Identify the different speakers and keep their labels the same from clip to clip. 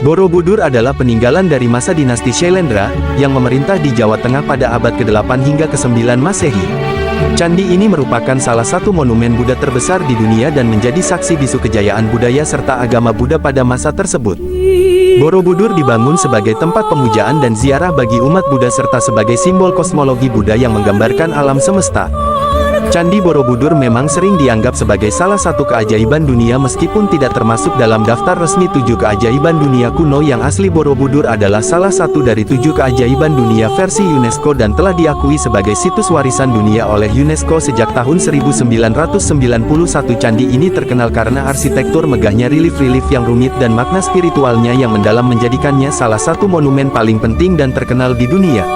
Speaker 1: Borobudur adalah peninggalan dari masa dinasti Shailendra, yang memerintah di Jawa Tengah pada abad ke-8 hingga ke-9 Masehi. Candi ini merupakan salah satu monumen Buddha terbesar di dunia dan menjadi saksi bisu kejayaan budaya serta agama Buddha pada masa tersebut. Borobudur dibangun sebagai tempat pemujaan dan ziarah bagi umat Buddha serta sebagai simbol kosmologi Buddha yang menggambarkan alam semesta. Candi Borobudur memang sering dianggap sebagai salah satu keajaiban dunia meskipun tidak termasuk dalam daftar resmi 7 keajaiban dunia kuno yang asli. Borobudur adalah salah satu dari 7 keajaiban dunia versi UNESCO dan telah diakui sebagai situs warisan dunia oleh UNESCO sejak tahun 1991. Candi ini terkenal karena arsitektur megahnya, relief-relief yang rumit dan makna spiritualnya yang mendalam menjadikannya salah satu monumen paling penting dan terkenal di dunia.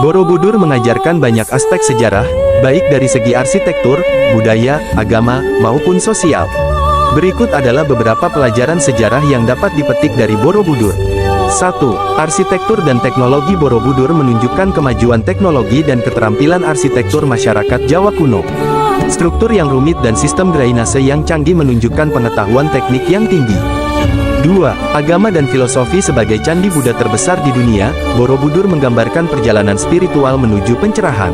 Speaker 1: Borobudur mengajarkan banyak aspek sejarah, baik dari segi arsitektur, budaya, agama, maupun sosial. Berikut adalah beberapa pelajaran sejarah yang dapat dipetik dari Borobudur. 1. Arsitektur dan teknologi Borobudur menunjukkan kemajuan teknologi dan keterampilan arsitektur masyarakat Jawa kuno. Struktur yang rumit dan sistem drainase yang canggih menunjukkan pengetahuan teknik yang tinggi. 2. Agama dan filosofi. Sebagai candi Buddha terbesar di dunia, Borobudur menggambarkan perjalanan spiritual menuju pencerahan.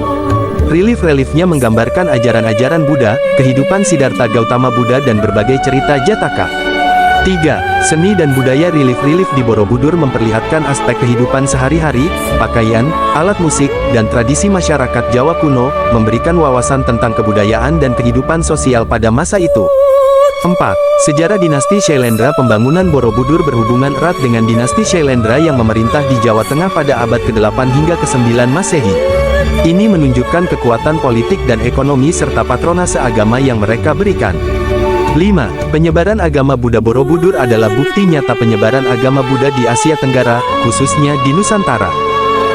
Speaker 1: Relief-reliefnya menggambarkan ajaran-ajaran Buddha, kehidupan Siddhartha Gautama Buddha dan berbagai cerita Jataka. 3. Seni dan budaya. Relief-relief di Borobudur memperlihatkan aspek kehidupan sehari-hari, pakaian, alat musik, dan tradisi masyarakat Jawa kuno, memberikan wawasan tentang kebudayaan dan kehidupan sosial pada masa itu. 4. Sejarah dinasti Shailendra. Pembangunan Borobudur berhubungan erat dengan dinasti Shailendra yang memerintah di Jawa Tengah pada abad ke-8 hingga ke-9 Masehi. Ini menunjukkan kekuatan politik dan ekonomi serta patronase agama yang mereka berikan. 5. Penyebaran agama Buddha. Borobudur adalah bukti nyata penyebaran agama Buddha di Asia Tenggara, khususnya di Nusantara.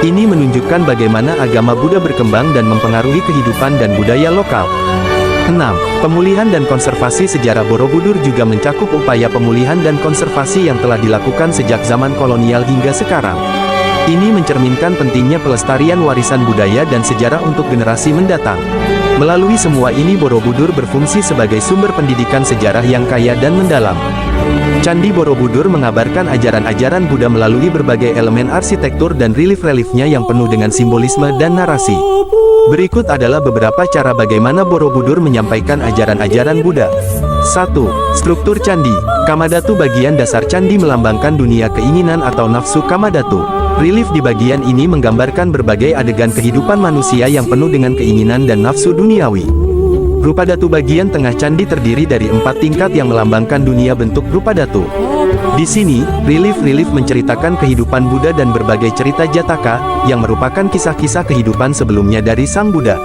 Speaker 1: Ini menunjukkan bagaimana agama Buddha berkembang dan mempengaruhi kehidupan dan budaya lokal. 6. Pemulihan dan konservasi. Sejarah Borobudur juga mencakup upaya pemulihan dan konservasi yang telah dilakukan sejak zaman kolonial hingga sekarang. Ini mencerminkan pentingnya pelestarian warisan budaya dan sejarah untuk generasi mendatang. Melalui semua ini Borobudur berfungsi sebagai sumber pendidikan sejarah yang kaya dan mendalam. Candi Borobudur mengabarkan ajaran-ajaran Buddha melalui berbagai elemen arsitektur dan relief-reliefnya yang penuh dengan simbolisme dan narasi. Berikut adalah beberapa cara bagaimana Borobudur menyampaikan ajaran-ajaran Buddha. 1. Struktur candi. Kamadhatu. Bagian dasar candi melambangkan dunia keinginan atau nafsu kamadhatu. Relief di bagian ini menggambarkan berbagai adegan kehidupan manusia yang penuh dengan keinginan dan nafsu duniawi. Rupadatu. Bagian tengah candi terdiri dari 4 tingkat yang melambangkan dunia bentuk Rupadatu. Di sini, relief-relief menceritakan kehidupan Buddha dan berbagai cerita Jataka, yang merupakan kisah-kisah kehidupan sebelumnya dari Sang Buddha.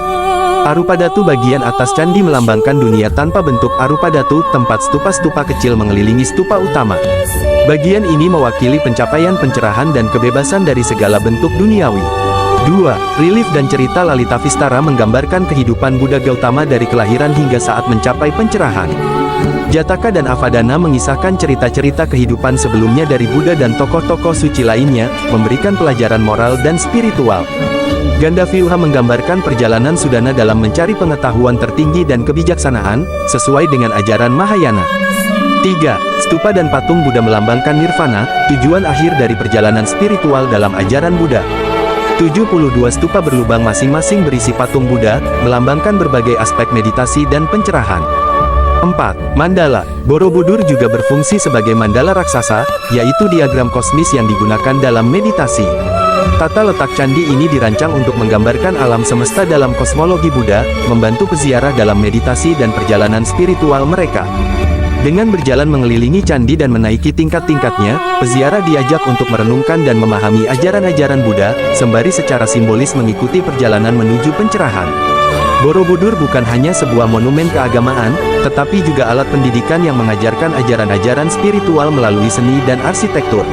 Speaker 1: Arupadatu. Bagian atas candi melambangkan dunia tanpa bentuk Arupadatu, tempat stupa-stupa kecil mengelilingi stupa utama. Bagian ini mewakili pencapaian pencerahan dan kebebasan dari segala bentuk duniawi. 2. Relief dan cerita Lalita Vistara menggambarkan kehidupan Buddha Gautama dari kelahiran hingga saat mencapai pencerahan. Jataka dan Avadana mengisahkan cerita-cerita kehidupan sebelumnya dari Buddha dan tokoh-tokoh suci lainnya, memberikan pelajaran moral dan spiritual. Gandavyuha menggambarkan perjalanan Sudana dalam mencari pengetahuan tertinggi dan kebijaksanaan, sesuai dengan ajaran Mahayana. 3. Stupa dan patung Buddha melambangkan nirvana, tujuan akhir dari perjalanan spiritual dalam ajaran Buddha. 72 stupa berlubang masing-masing berisi patung Buddha, melambangkan berbagai aspek meditasi dan pencerahan. 4. Mandala. Borobudur juga berfungsi sebagai mandala raksasa, yaitu diagram kosmis yang digunakan dalam meditasi. Tata letak candi ini dirancang untuk menggambarkan alam semesta dalam kosmologi Buddha, membantu peziarah dalam meditasi dan perjalanan spiritual mereka. Dengan berjalan mengelilingi candi dan menaiki tingkat-tingkatnya, peziarah diajak untuk merenungkan dan memahami ajaran-ajaran Buddha, sembari secara simbolis mengikuti perjalanan menuju pencerahan. Borobudur bukan hanya sebuah monumen keagamaan, tetapi juga alat pendidikan yang mengajarkan ajaran-ajaran spiritual melalui seni dan arsitektur.